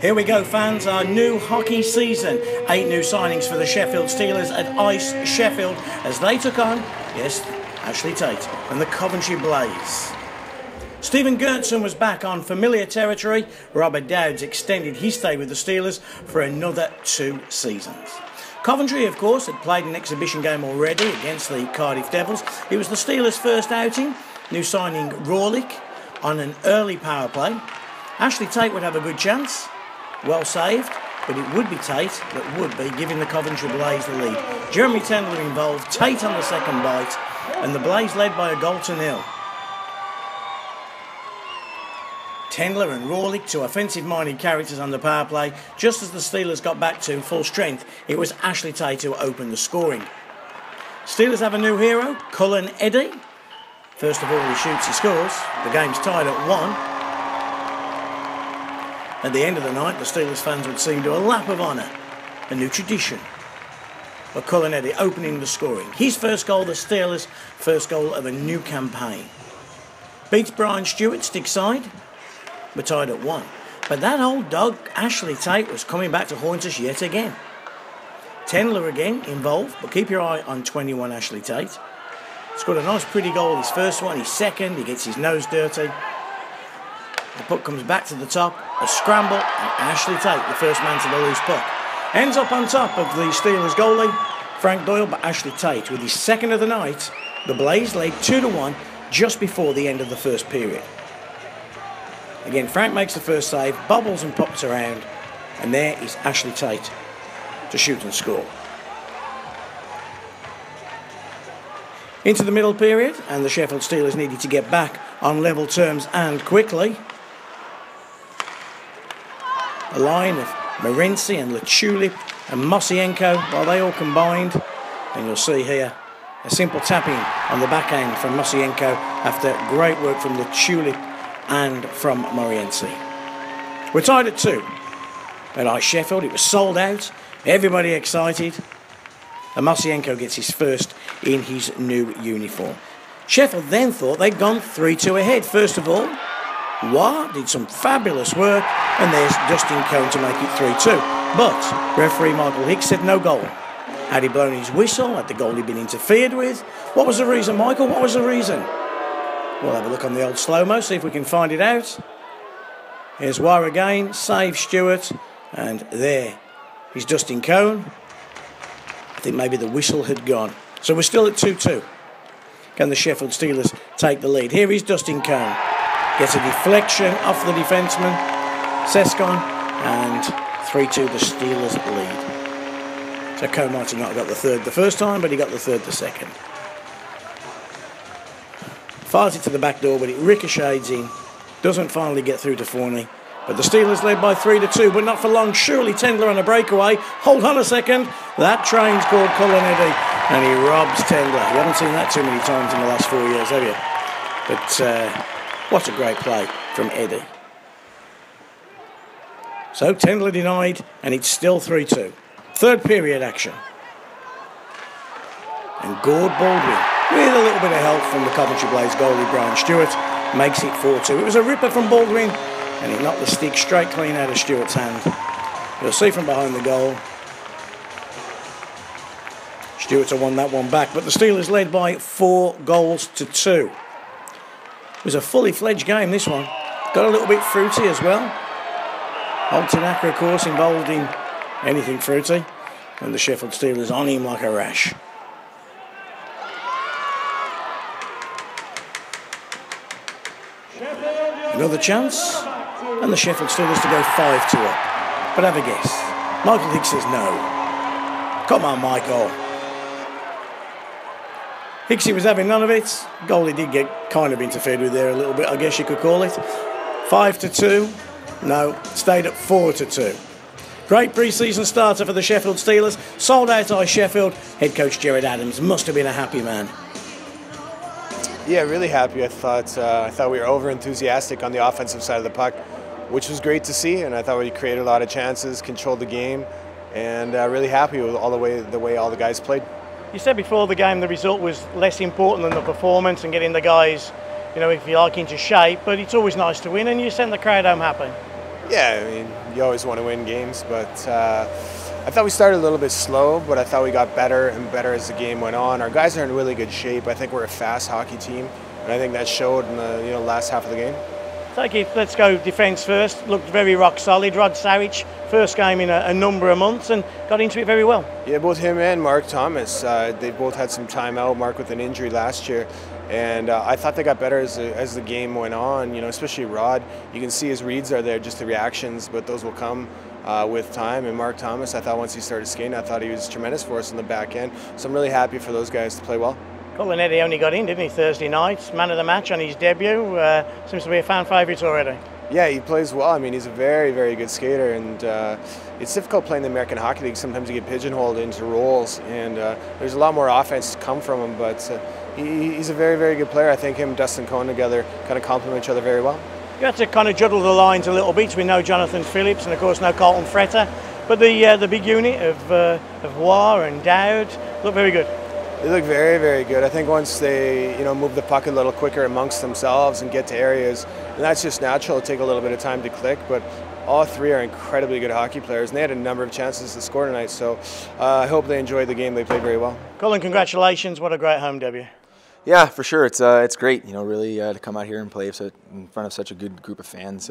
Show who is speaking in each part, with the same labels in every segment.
Speaker 1: Here we go, fans, our new hockey season. 8 new signings for the Sheffield Steelers at iceSheffield as they took on, yes, Ashley Tate and the Coventry Blaze. Stephen Gertson was back on familiar territory. Robert Dowds extended his stay with the Steelers for another 2 seasons. Coventry, of course, had played an exhibition game already against the Cardiff Devils. It was the Steelers' first outing. New signing Rawlick on an early power play. Ashley Tate would have a good chance. Well saved, but it would be Tate that would be giving the Coventry Blaze the lead. Jeremy Tendler involved, Tate on the second bite, and the Blaze led by a goal to nil. Tendler and Rawlick, 2 offensive-minded characters on the power play. Just as the Steelers got back to full strength, it was Ashley Tate who opened the scoring. Steelers have a new hero, Cullen Eddy. First of all, he shoots, he scores. The game's tied at 1. At the end of the night, the Steelers fans would seem to a lap of honour, a new tradition. But Cullen Eddy opening the scoring. His first goal, the Steelers' first goal of a new campaign. Beats Brian Stewart, stick side. We're tied at 1. But that old dog, Ashley Tate, was coming back to haunt us yet again. Tendler again involved, but keep your eye on 21 Ashley Tate. Scored a nice pretty goal, his first one, his second, he gets his nose dirty. The puck comes back to the top, a scramble, and Ashley Tate, the first man to the loose puck. Ends up on top of the Steelers goalie, Frank Doyle, but Ashley Tate, with his second of the night, the Blaze led 2-1 just before the end of the first period. Again, Frank makes the first save, bobbles and pops around, and there is Ashley Tate to shoot and score. Into the middle period, and the Sheffield Steelers needed to get back on level terms and quickly. A line of Morency and LeTulip and Mosienko, while they all combined, and you'll see here a simple tapping on the backhand from Mosienko after great work from LeTulip and from Morency. We're tied at 2. At iceSheffield, it was sold out, everybody excited, and Mosienko gets his first in his new uniform. Sheffield then thought they'd gone 3-2 ahead. First of all, Wah did some fabulous work, and there's Dustin Cohn to make it 3-2. But referee Michael Hicks said no goal. Had he blown his whistle? Had the goalie been interfered with? What was the reason, Michael? What was the reason? We'll have a look on the old slow-mo, see if we can find it out. Here's Wah again, save Stewart, and there is Dustin Cohn. I think maybe the whistle had gone. So we're still at 2-2. Can the Sheffield Steelers take the lead? Here is Dustin Cohn. Gets a deflection off the defenceman, Seskon, and 3-2 the Steelers lead. So Cohn might have not got the third the first time, but he got the third the second. Fires it to the back door, but it ricochets in. Doesn't finally get through to Forney. But the Steelers led by 3-2, but not for long. Surely Tendler on a breakaway. Hold on a second. That train's called Cullen Eddy, and he robs Tendler. You haven't seen that too many times in the last 4 years, have you? But what a great play from Eddy. So Tendler denied, and it's still 3-2. Third period action. And Gord Baldwin, with a little bit of help from the Coventry Blaze goalie Brian Stewart, makes it 4-2. It was a ripper from Baldwin, and he knocked the stick straight clean out of Stewart's hand. You'll see from behind the goal, Stewart won that one back, but the Steelers led by 4-2. It was a fully fledged game, this one. Got a little bit fruity as well. Old Tanaka, of course, involved in anything fruity, and the Sheffield Steelers on him like a rash. Another chance, and the Sheffield Steelers to go 5-2 up. But have a guess. Michael Hicks says no. Come on, Michael. Hicksy was having none of it. Goalie did get kind of interfered with there a little bit, I guess you could call it. 5-2. No, stayed at 4-2. Great pre-season starter for the Sheffield Steelers. Sold out iceSheffield. Head coach Gerad Adams must have been a happy man.
Speaker 2: Yeah, really happy. I thought we were over-enthusiastic on the offensive side of the puck, which was great to see, and I thought we created a lot of chances, controlled the game, and really happy with the way all the guys played.
Speaker 3: You said before the game the result was less important than the performance and getting the guys, if you like, into shape, but it's always nice to win, and you send the crowd home happy.
Speaker 2: Yeah, I mean, you always want to win games, but I thought we started a little bit slow, but I thought we got better and better as the game went on. Our guys are in really good shape. I think we're a fast hockey team, and I think that showed in the last half of the game.
Speaker 3: Thank you. Let's go defence first. Looked very rock solid. Rod Savage, first game in a number of months, and got into it very well.
Speaker 2: Yeah, both him and Mark Thomas, they both had some time out. Mark with an injury last year, and I thought they got better as the game went on. Especially Rod. You can see his reads are there, just the reactions, but those will come with time. And Mark Thomas, I thought once he started skating, I thought he was tremendous for us in the back end. So I'm really happy for those guys to play well.
Speaker 3: Cullen Eddy only got in, didn't he, Thursday night? Man of the match on his debut. Seems to be a fan favourite already.
Speaker 2: Yeah, he plays well. I mean, he's a very, very good skater, and it's difficult playing the American Hockey League. Sometimes you get pigeonholed into roles, and there's a lot more offense to come from him, but he's a very, very good player. I think him and Dustin Cohn together kind of complement each other very well.
Speaker 3: You had to kind of juggle the lines a little bit. We know Jonathan Phillips and, of course, no Colton Fretter, but the big unit of War and Dowd look very good.
Speaker 2: They look very, very good. I think once they, move the puck a little quicker amongst themselves and get to areas, and that's just natural. It'll take a little bit of time to click, but all three are incredibly good hockey players, and they had a number of chances to score tonight. So I hope they enjoyed the game. They played very well.
Speaker 3: Cullen, congratulations! What a great home debut.
Speaker 4: Yeah, for sure. It's great. Really to come out here and play in front of such a good group of fans.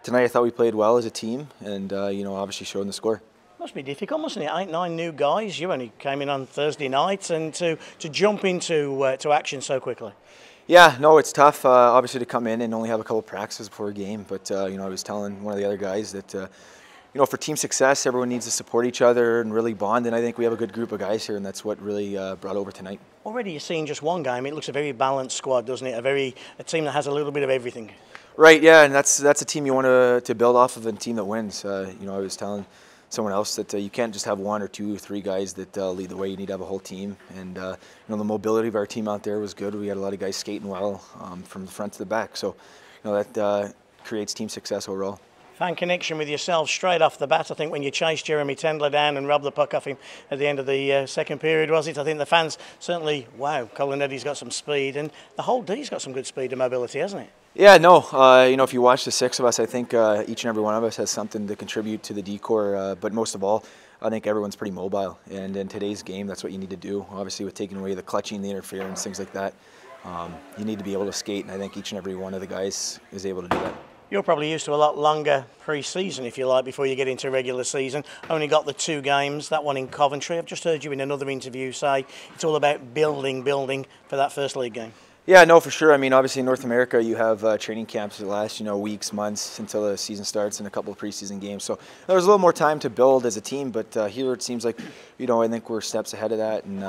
Speaker 4: Tonight I thought we played well as a team, and obviously showed in the score.
Speaker 3: Must be difficult, mustn't it? 8, 9 new guys. You only came in on Thursday night, and to jump into to action so quickly.
Speaker 4: Yeah, no, it's tough. Obviously to come in and only have a couple of practices before a game. But I was telling one of the other guys that for team success, everyone needs to support each other and really bond. And I think we have a good group of guys here, and that's what really brought over tonight. Already,
Speaker 3: you've seen just one game. It looks a very balanced squad, doesn't it? A team that has a little bit of everything.
Speaker 4: Right. Yeah, and that's a team you want to build off of, and a team that wins. I was telling someone else that you can't just have 1 or 2 or 3 guys that lead the way. You need to have a whole team, and the mobility of our team out there was good. We had a lot of guys skating well from the front to the back, so that creates team success overall.
Speaker 3: Fan connection with yourself straight off the bat. I think when you chased Jeremy Tendler down and robbed the puck off him at the end of the second period, was it? I think the fans certainly, wow, Cullen Eddy's got some speed, and the whole D's got some good speed and mobility, hasn't it?
Speaker 4: Yeah, no, if you watch the 6 of us, I think each and every one of us has something to contribute to the D-core, but most of all, I think everyone's pretty mobile, and in today's game, that's what you need to do. Obviously, with taking away the clutching, the interference, things like that, you need to be able to skate, and I think each and every one of the guys is able to do that.
Speaker 3: You're probably used to a lot longer pre-season, if you like, before you get into regular season. Only got the 2 games, that one in Coventry. I've just heard you in another interview say it's all about building for that first league game.
Speaker 4: Yeah, no, for sure. I mean, obviously in North America, you have training camps that last, weeks, months until the season starts, and a couple of preseason games. So there was a little more time to build as a team, but here it seems like, I think we're steps ahead of that. And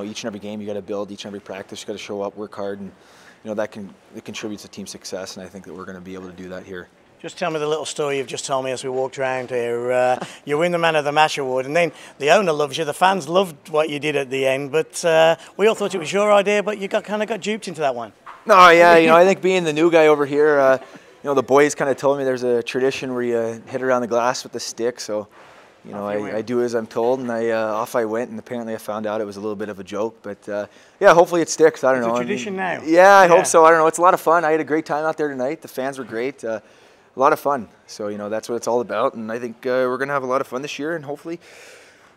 Speaker 4: each and every game you got to build, each and every practice you got to show up, work hard, and it contributes to team success. And I think that we're going to be able to do that here. Just
Speaker 3: tell me the little story you've just told me as we walked around here. You win the Man of the Match award, and then the owner loves you. The fans loved what you did at the end, but we all thought it was your idea, but you kind of got duped into that one.
Speaker 4: No, yeah, I think being the new guy over here, the boys kind of told me there's a tradition where you hit around the glass with the stick, so I do as I'm told, and off I went, and apparently I found out it was a little bit of a joke, but yeah, hopefully it sticks. I don't know.
Speaker 3: It's a tradition now.
Speaker 4: Yeah, I hope so. I don't know. It's a lot of fun. I had a great time out there tonight. The fans were great. A lot of fun. So, that's what it's all about. And I think we're going to have a lot of fun this year, and hopefully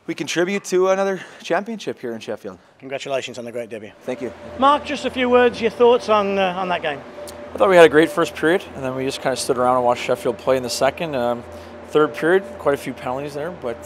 Speaker 4: we contribute to another championship here in Sheffield.
Speaker 3: Congratulations on the great debut.
Speaker 4: Thank you.
Speaker 3: Mark, just a few words, your thoughts on that game?
Speaker 5: I thought we had a great first period, and then we just kind of stood around and watched Sheffield play in the second. Third period, quite a few penalties there, but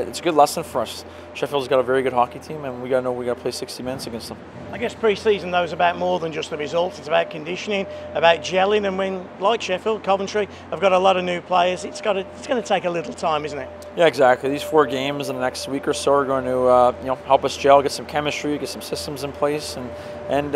Speaker 5: it's a good lesson for us. Sheffield's got a very good hockey team, and we got to know we got to play 60 minutes against them.
Speaker 3: I guess pre-season though is about more than just the results. It's about conditioning, about gelling, and when, like Sheffield, Coventry have got a lot of new players, it's going to take a little time, isn't it?
Speaker 5: Yeah, exactly. These 4 games in the next week or so are going to help us gel, get some chemistry, get some systems in place, and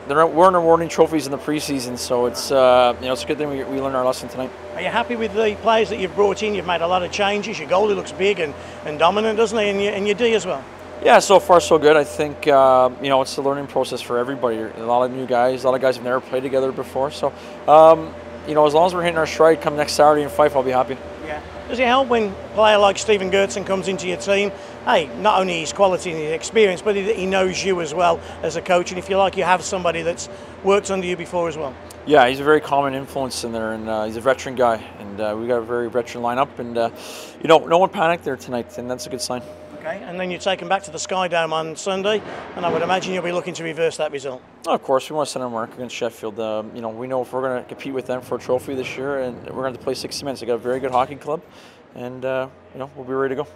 Speaker 5: there weren't awarding trophies in the preseason, so it's it's a good thing we learned our lesson tonight.
Speaker 3: Are you happy with the players that you've brought in? You've made a lot of changes. Your goalie looks big and dominant, doesn't he? And your D as well.
Speaker 5: Yeah, so far so good. I think it's a learning process for everybody. A lot of new guys, a lot of guys have never played together before. So as long as we're hitting our stride come next Saturday in Fife, I'll be happy.
Speaker 3: Yeah. Does it help when a player like Stephen Gertson comes into your team? Hey, not only his quality and his experience, but he knows you as well as a coach, and if you like, you have somebody that's worked under you before as well.
Speaker 5: Yeah, he's a very common influence in there, and he's a veteran guy, and we got a very veteran lineup, and you know, no one panicked there tonight, and that's a good sign.
Speaker 3: Okay, and then you take them back to the Sky Dome on Sunday, and I would imagine you'll be looking to reverse that result.
Speaker 5: Oh, of course, we want to send our mark against Sheffield. You know, we know if we're going to compete with them for a trophy this year, and we're going to play 60 minutes. They got a very good hockey club, and you know, we'll be ready to go.